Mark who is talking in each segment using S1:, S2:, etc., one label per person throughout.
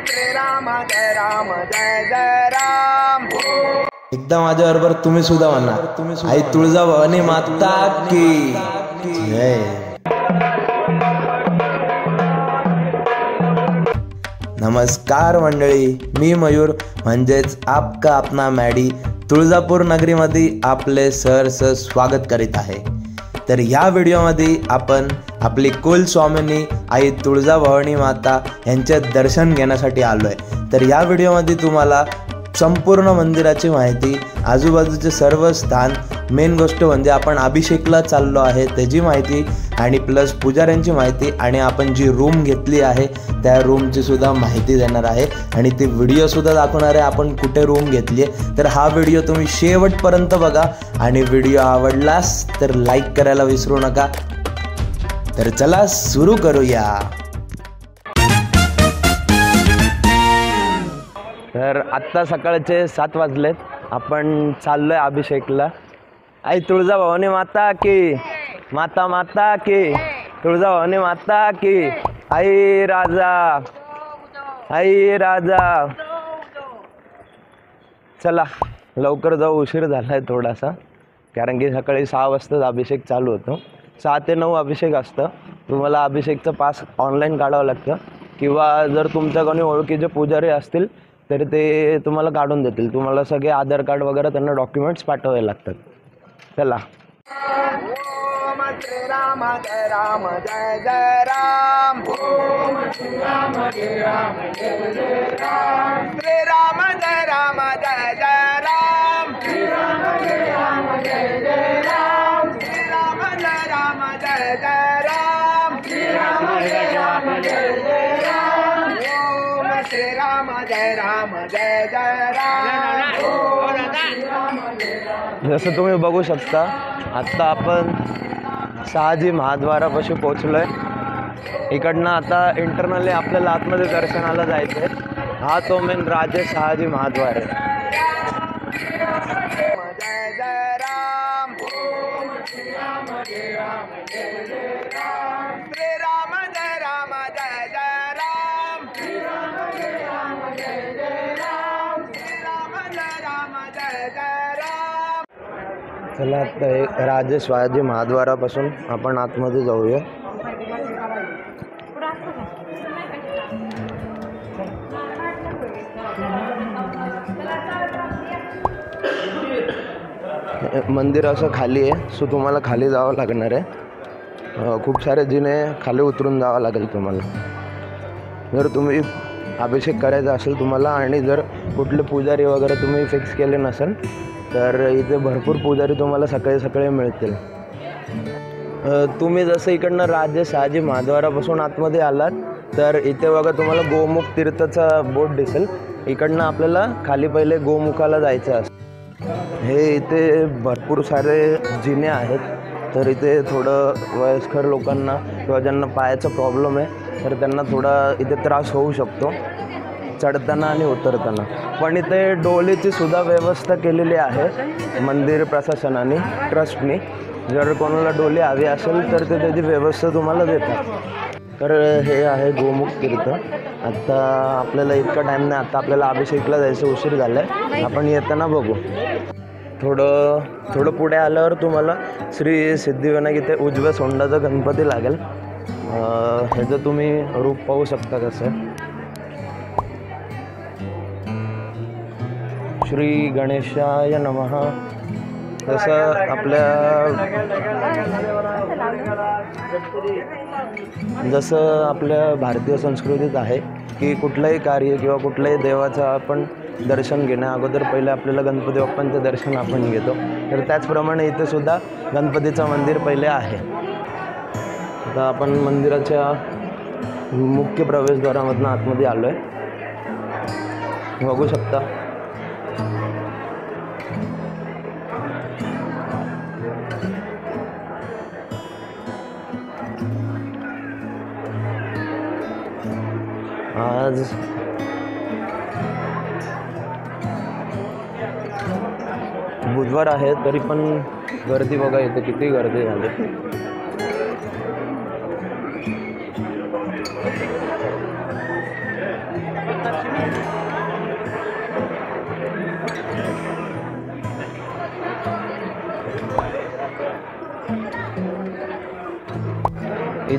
S1: राम जय राम जय जय राम।
S2: एकदा माझ्याबरोबर तुम्ही सुद्धा म्हणा, आई तुळजाभवानी माता की जय। नमस्कार मंडळी, मी मयूर म्हणजेच आपका अपना मॅडी तुळजापूर नगरीमध्ये आपले सहर्ष स्वागत करीत आहे। तर या व्हिडिओमध्ये आपण आपली कुल स्वामिनी आई तुळजाभवानी माता यांचे दर्शन घेण्यासाठी आलो आहे। तर या व्हिडिओमध्ये तुम्हाला संपूर्ण मंदिराची माहिती, आजूबाजूचे सर्व स्थान, मेन गोष्ट म्हणजे आपण अभिषेकला चाललो आहे त्याची माहिती आणि प्लस पुजाऱ्यांची माहिती आणि आपण जी रूम घेतली आहे त्या रूमची सुद्धा माहिती देणार आहे आणि ती व्हिडिओसुद्धा दाखवणार आहे आपण कुठे रूम घेतली आहे। तर हा व्हिडिओ तुम्ही शेवटपर्यंत बघा आणि व्हिडिओ आवडलास तर लाईक करायला विसरू नका। तर चला सुरू करूया। तर आत्ता सकाळचे 7 वाजलेत, आपण चाललोय अभिषेकला। आई तुळजाभवानी माता की माता माता की तुळजाभवानी माता की आई राजा आई राजा। चला लवकर जाऊ, उशीर झालाय थोडासा, कारण की सकाळी 6 वाजताच अभिषेक चालू होतो। 6 ते 9 अभिषेक असतं। तुम्हाला अभिषेकचं पास ऑनलाईन काढावं लागतं किंवा जर तुमच्या कोणी ओळखीचे पुजारी असतील तर ते तुम्हाला काढून देतील। तुम्हाला सगळे आधार कार्ड वगैरे त्यांना डॉक्युमेंट्स पाठवावे लागतात। चला।
S1: ओम श्री राम जय राम जय जय राम। ओम श्री राम जय राम जय जय राम। श्री राम जय राम जय जय राम। श्री राम जय राम जय जय राम। श्री राम जय राम जय जय राम। श्री राम जय राम जय जय राम। ओम श्री राम जय राम जय जय राम।
S2: जसं तुम्ही बघू शकता आत्ता आपण शहाजी महाद्वारापाशी पोहोचलोय। इकडनं आता इंटरनली आपल्याला आतमध्ये दर्शनाला जायचं आहे। हा तो मेन राजे शहाजी महाद्वार आहे।
S1: जय जय राम। ओम श्री राम जय राम जय जय राम। श्री राम जय राम जय जय राम। श्री राम जय राम जय जय राम। श्री राम जय राम जय जय राम।
S2: चला आता राजे शहाजी महाद्वारापासून आपण आतमध्ये जाऊया। मंदिर असं खाली आहे, सो तुम्हाला खाली जावं लागणार आहे। खूप सारे जिने खाली उतरून जावं लागेल तुम्हाला जर तुम्ही अभिषेक करायचा असेल तुम्हाला, आणि जर कुठले पुजारी वगैरे तुम्ही फिक्स केले नसेल तर इथे भरपूर पुजारी तुम्हाला सकाळी सकाळी मिळतील। तुम्ही जसं इकडनं राजे शहाजी महाद्वारापासून आतमध्ये आलात तर इथे बघा तुम्हाला गोमुख तीर्थचा बोर्ड दिसेल। इकडनं आपल्याला खाली पहिले गोमुखाला जायचं असतं। हे इथे भरपूर सारे जिने आहेत, तर इथे थोडं वयस्कर लोकांना किंवा ज्यांना पायाचा प्रॉब्लेम आहे तर त्यांना थोडा इथे त्रास होऊ शकतो चढताना आणि उतरताना। पण इथे डोलीची सुद्धा व्यवस्था केलेली आहे मंदिर प्रशासनाने, ट्रस्टनी। जर कोणाला डोली हवी असेल तर ते त्याची व्यवस्था तुम्हाला देतात। तर हे आहे गोमुख तीर्थ। आत्ता आपल्याला इतका टाईम नाही, आता आपल्याला अभिषेकला जायचं, उशीर झाला आहे, आपण येताना बघू। थोडं पुढे आल्यावर तुम्हाला श्री सिद्धिविनायक इथे उजव्या सोंडाचा गणपती लागेल। ह्याचं तुम्ही रूप पाहू शकता कसं। श्री गणेशाय नमः। जसं आपल्या भारतीय संस्कृतीत आहे की कुठलंही कार्य किंवा कुठल्याही देवाचं आपण दर्शन घेण्या अगोदर पहिले आपल्याला गणपती बाप्पांचं दर्शन आपण घेतो, तर त्याचप्रमाणे इथे सुद्धा गणपतीचं मंदिर पहिले आहे। आता आपण मंदिराच्या मुख्य प्रवेशद्वारामधून आतमध्ये आलो आहे, बघू शकता। आज बुधवार आहे तरी पण गर्दी बघा, इथे किती गर्दी झाली।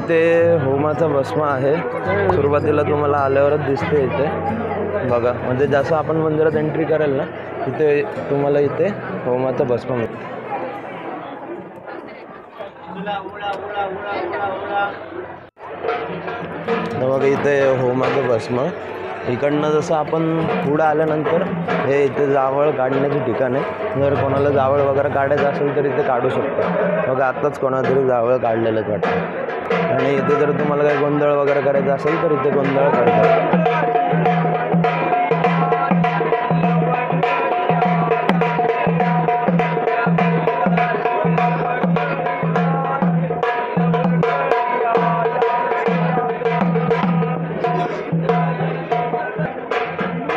S2: इथे होमाचा भस्म आहे. सुरुवातीला तुम्हाला आल्यावरच दिसते इथे बघा. म्हणजे जसं आपण मंदिरात एंट्री कराल ना तिथे तुम्हाला इथे होमाचा भस्म मिळतो. बघा इथे होमाचं भस्म. इकडनं जसं आपण पुढं आल्यानंतर हे इथे जावळ काढण्याचे ठिकाण आहे. जर कोणाला जावळ वगैरे काढायचं असेल तर इथे काढू शकतो. बघा आत्ताच कोणाला तरी जावळ काढलेलंच वाटतं. आणि इथे जर तुम्हाला काही गोंधळ वगैरे करायचा असेल तर इथे गोंधळ करतात.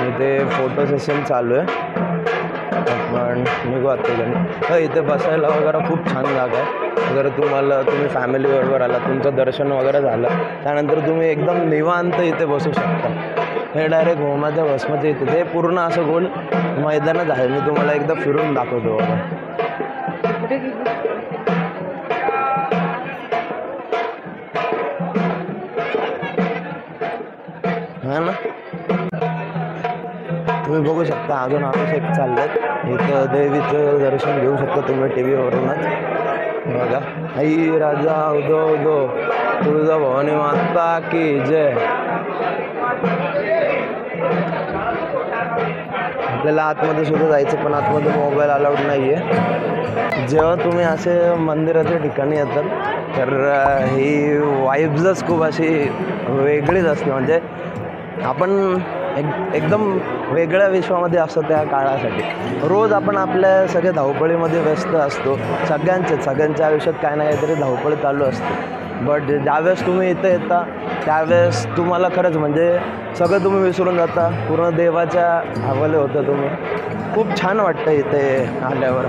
S2: इथे फोटो सेशन चालू आहे. आपण निघू आता. इथे बसायला वगैरे खूप छान जागा आहे. जर तुम्ही फॅमिलीबरोबर आला, तुमचं दर्शन वगैरे झालं, त्यानंतर तुम्ही एकदम निवांत इथे बसू शकता. हे डायरेक्ट होमाच्या भस्माच्या इथे ते पूर्ण असं गोल मैदानच आहे. मी तुम्हाला एकदा फिरून दाखवतो बघा. हा ना, तुम्ही बघू शकता अजून अभिषेक चाललेत. इथं देवीचं दर्शन घेऊ शकता तुम्ही टी व्हीवरूनच बघा. आई राजा उदो उदो तुळजाभवानी माता की जय. आपल्याला आतमध्ये सुद्धा जायचं पण आतमध्ये मोबाईल अलाउड नाही आहे. जेव्हा तुम्ही असे मंदिराच्या ठिकाणी येतात तर ही वाईब्सच खूप अशी वेगळीच असते. म्हणजे आपण एकदम वेगळ्या विश्वामध्ये असतो त्या काळासाठी. रोज आपण आपल्या सगळ्या धावपळीमध्ये व्यस्त असतो. सगळ्यांच्या आयुष्यात काय ना काहीतरी धावपळ चालू असते. बट ज्यावेळेस तुम्ही इथं येता त्यावेळेस तुम्हाला खरंच म्हणजे सगळं तुम्ही विसरून जाता. पूर्ण देवाच्या हवाले होतं तुम्ही. खूप छान वाटतं इथे आल्यावर.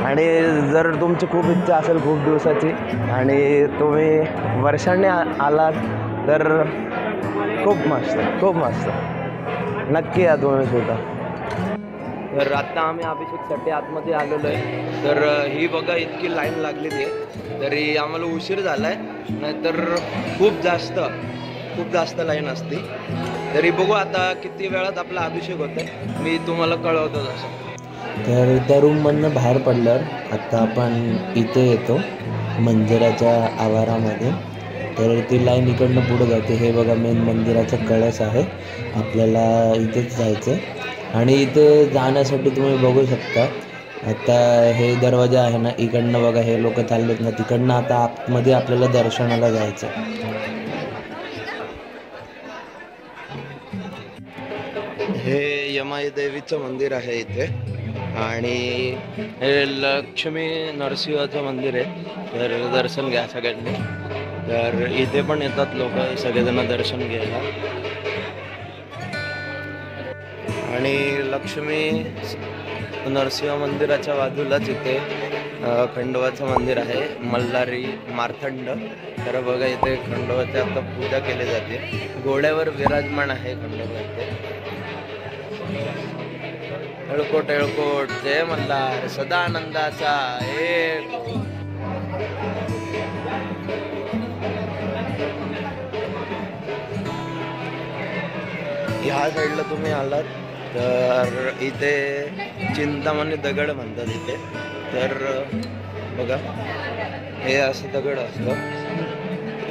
S2: आणि जर तुमची खूप इच्छा असेल खूप दिवसाची आणि तुम्ही वर्षांनी आलात तर खूप मस्त नक्की या तुम्ही सुद्धा. तर आत्ता आम्ही अभिषेकसाठी आतमध्ये आलेलो आहे. तर ही बघा इतकी लाईन लागलेली आहे तरी आम्हाला उशीर झाला आहे. नाहीतर खूप जास्त लाईन असते. तरी बघू आता किती वेळात आपला अभिषेक होतो मी तुम्हाला कळवतो तसं. तर त्या रूममधनं बाहेर पडल्यावर आत्ता आपण इथे येतो मंदिराच्या आवारामध्ये. तर ती लाईन इकडनं पुढं जाते. हे बघा मेन मंदिराचा कळस आहे. आपल्याला इथेच जायचं आणि इथे जाण्यासाठी तुम्ही बघू शकता आता हे दरवाजा आहे ना इकडनं बघा. हे लोक चाललेत ना तिकडनं आता आतमध्ये आपल्याला दर्शनाला जायचं. हे यमाई देवीचं मंदिर आहे इथे आणि हे लक्ष्मी नरसिंहाचं मंदिर आहे. तर दर्शन घ्या सगळ्यांनी. तर इथे पण येतात लोक सगळेजण दर्शन घ्यायला. आणि लक्ष्मी नरसिंह मंदिराच्या बाजूलाच इथे खंडोबाचं मंदिर आहे मल्हारी मार्तंड. तर बघा इथे खंडोबाची आता पूजा केली जाते. घोड्यावर विराजमान आहे खंडोबा इथे. एळकोट एळकोट जय मल्हार सदानंदाचा एक. ह्या साईडला तुम्ही आलात तर इथे चिंतामणी दगड म्हणतात इथे. तर बघा हे असं दगड असतं.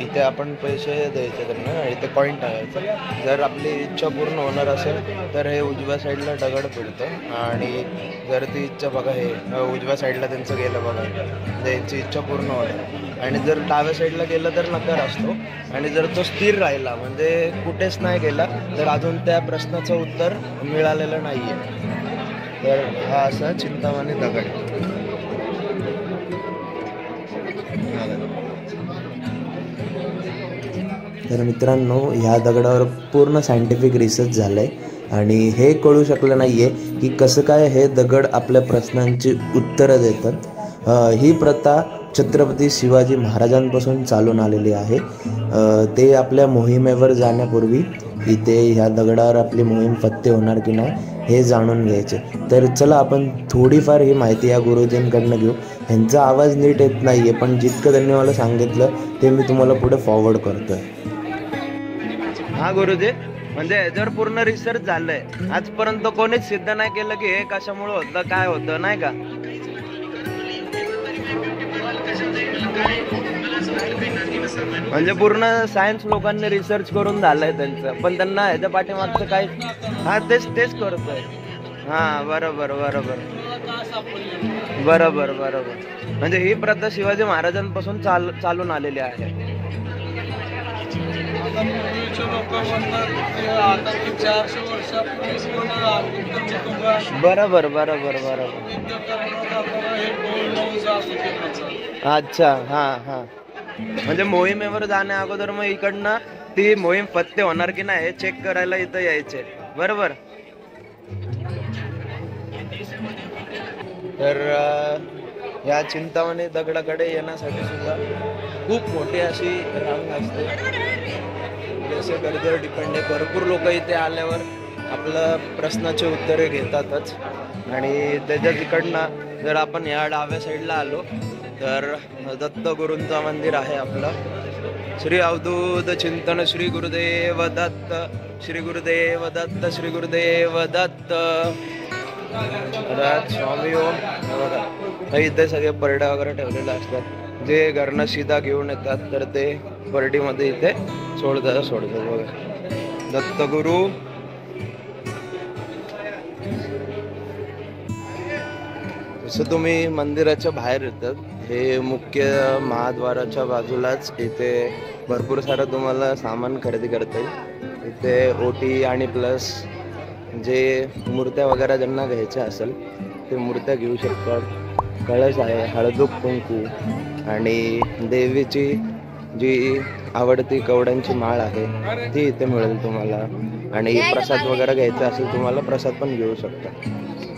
S2: इथे आपण पैसे द्यायचे त्यांना. इथे कॉईन टाकायचं. जर आपली इच्छा पूर्ण होणार असेल तर हे उजव्या साईडला दगड पडतं. आणि जर ती इच्छा बघा हे उजव्या साईडला त्यांचं गेलं बघा त्यांची इच्छा पूर्ण होणार. आणि जर डाव्या साईडला गेलं तर नकार असतो. आणि जर तो स्थिर राहिला म्हणजे कुठेच नाही गेला तर अजून त्या प्रश्नाचं उत्तर मिळालेलं नाही आहे. तर हा असा चिंतामणी दगड. तर मित्रांनो ह्या दगडावर पूर्ण सायंटिफिक रिसर्च झालं आहे आणि हे कळू शकलं नाही आहे की कसं काय हे दगड आपल्या प्रश्नांची उत्तरं देतात. ही प्रथा छत्रपती शिवाजी महाराजांपासून चालून आलेली आहे। ते आपल्या मोहिमेवर जाण्यापूर्वी इथे ह्या दगडावर आपली मोहीम फत्ते होणार की नाही हे जाणून घ्यायचे। तर चला आपण थोडीफार ही माहिती या गुरुजींकडनं घेऊ। ह्यांचा आवाज नीट येत नाही आहे, पण जितकं त्यांनी मला सांगितलं ते मी तुम्हाला पुढे फॉरवर्ड करतोय।
S1: हा गुरुजी, म्हणजे याच्यावर पूर्ण रिसर्च झालंय। आजपर्यंत कोणीच सिद्ध नाही केलं की हे कशामुळे होतं, काय होतं, नाही का? म्हणजे पूर्ण सायन्स लोकांनी रिसर्च करून झालंय त्यांचं, पण त्यांना ह्याच्या पाठीमागचं काय, हा तेच करतोय। हा बरोबर बरोबर बरोबर बरोबर, म्हणजे ही प्रथा शिवाजी महाराजांपासून चालून आलेली आहे। बरोबर बरोबर बरोबर, अच्छा, हा हा, म्हणजे मोहिमेवर जाण्या अगोदर मग इकडनं ती मोहीम फत्ते होणार की नाही हे चेक करायला इथं यायचे, बरोबर। तर या चिंतामणी दगडाकडे येण्यासाठी सुद्धा खूप मोठी अशी रांग असते। जसे गरजेवर डिपेंड आहे, भरपूर लोक इथे आल्यावर आपलं प्रश्नाचे उत्तरे घेतातच। आणि त्याच्या तिकडनं जर आपण या डाव्या साईडला आलो तर दत्तगुरूंचं मंदिर आहे आपलं। श्री अवधूत चिंतन श्री गुरुदेव दत्त, श्री गुरुदेव दत्त, श्री गुरुदेव दत्त। स्वामी ओम। बघा इथे सगळे परड्या वगैरे ठेवलेले असतात, जे घरनं सीधा घेऊन येतात तर ते परडीमध्ये इथे सोडतात बघा दत्तगुरु। जसं तुम्ही मंदिराच्या बाहेर येतात, हे मुख्य महाद्वाराच्या बाजूलाच इथे भरपूर सारं तुम्हाला सामान खरेदी करता येईल। इथे ओटी आणि प्लस जे मूर्त्या वगैरे ज्यांना घ्यायच्या असेल ते मूर्त्या घेऊ शकतात। कळस आहे, हळदूक कुंकू आणि देवीची जी आवडती कवड्यांची माळ आहे ती इथे मिळेल तुम्हाला। आणि प्रसाद वगैरे घ्यायचा असेल तुम्हाला प्रसाद पण घेऊ शकता।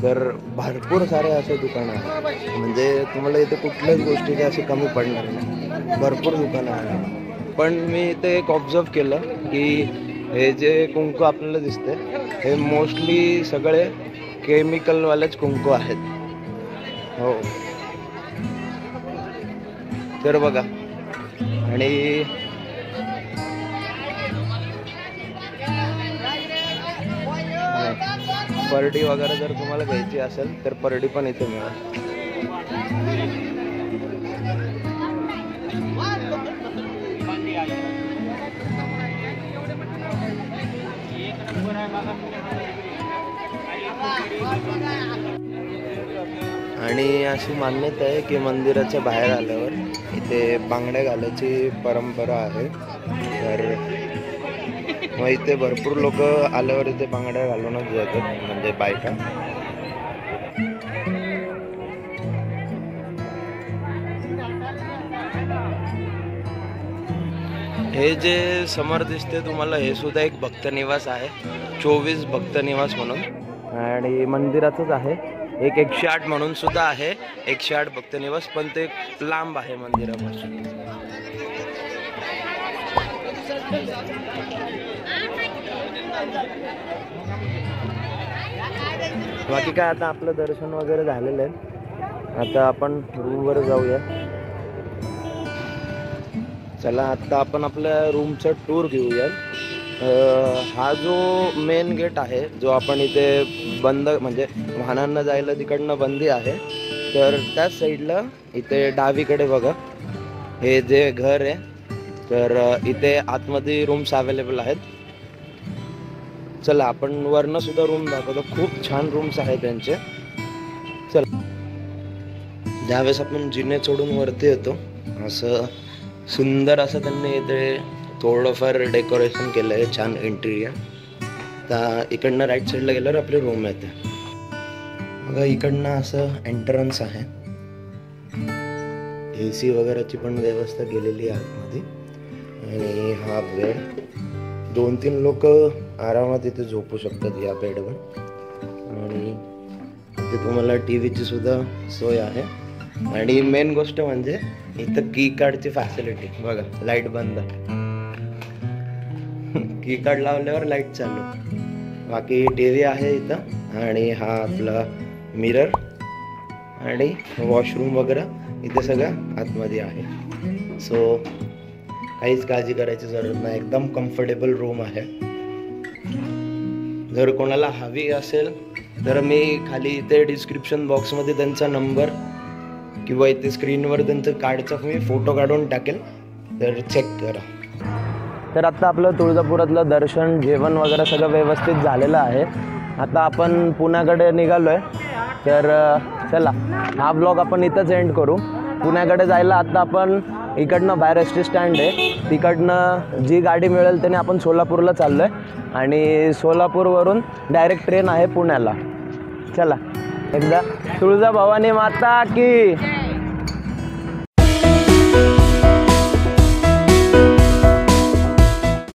S1: तर भरपूर सारे असे दुकानं आहेत, म्हणजे तुम्हाला इथे कुठल्याच गोष्टीची अशी कमी पडणार नाही, भरपूर दुकानं आहेत। पण मी इथे एक ऑब्झर्व केलं की हे जे कुंकू आपल्याला दिसते हे मोस्टली सगळे केमिकलवालेच कुंकू आहेत। हो, तर बघा। आणि परडी वगैरे जर तुम्हाला घ्यायची असेल तर परडी पण इथे मिळेल। आणि अशी मान्यता आहे की मंदिराच्या बाहेर आल्यावर इथे बांगड्या घालायची परंपरा आहे। तर मग इथे भरपूर लोक आल्यावर इथे बांगड्या घालूनच जातात, म्हणजे बायका। हे जे समोर दिसते तुम्हाला हे सुद्धा एक भक्त निवास आहे, 24 भक्त निवास म्हणून, आणि मंदिराचंच आहे। एक 108 म्हणून सुद्धा आहे, 108 भक्त निवास, पण ते लांब आहे मंदिरापासून। बाकी काय, आता आपलं दर्शन वगैरे झालेलं आहे, आता आपण रूमवर जाऊया। चला आता आपण आपल्या रूमचा टूर घेऊया। हा जो मेन गेट आहे जो आपण इथे बंद, म्हणजे वाहनांना जायला तिकडनं बंदी आहे, तर त्याच साईडला इथे डावीकडे बघा हे जे घर आहे, तर इथे आतमध्ये रूम्स अवेलेबल आहेत। चला आपण वरनं सुद्धा रूम दाखवतो, खूप छान रूम्स आहेत त्यांचे। चला, ज्यावेळेस आपण जिने चढून वरती येतो असं सुंदर असं त्यांनी इथे थोडंफार डेकोरेशन केलं आहे, छान इंटिरियर। तर इकडनं राईट साईडला गेल्यावर आपली रूम येते बघा। इकडनं असं एंट्रन्स आहे, AC वगैरेची पण व्यवस्था केलेली आहे आतमध्ये। आणि हा बेड, 2-3 लोक आरामात इथे झोपू शकतात या बेडवर। आणि इथे तुम्हाला टीव्हीची सुद्धा सोय आहे,
S2: आणि मेन गोष्ट म्हणजे इथं की कार्डची फॅसिलिटी बघा. लाईट बंद, की कार्ड लावल्यावर लाईट चालू. बाकी TV आहे इथं आणि हा आपला मिरर आणि वॉशरूम वगैरे इथे सगळं आतमध्ये आहे. सो काहीच काळजी करायची जरूरत नाही, एकदम कम्फर्टेबल रूम आहे. जर कोणाला हवी असेल तर मी खाली इथे डिस्क्रिप्शन बॉक्समध्ये त्यांचा नंबर किंवा इथे स्क्रीनवर त्यांचं कार्डचा मी फोटो काढून टाकेल, तर चेक करा. तर आता आपलं तुळजापुरातलं दर्शन, जेवण वगैरे सगळं व्यवस्थित झालेलं आहे. आता आपण पुण्याकडे निघालो आहे. तर चला हा ब्लॉग आपण इथंच एंड करू. पुण्याकडे जायला आता आपण इकडनं बाहेर एस टी स्टँड आहे, तिकडनं जी गाडी मिळेल त्याने आपण सोलापूरला चाललो आहे आणि सोलापूरवरून डायरेक्ट ट्रेन आहे पुण्याला. चला एकदा तुळजाभवानी माता की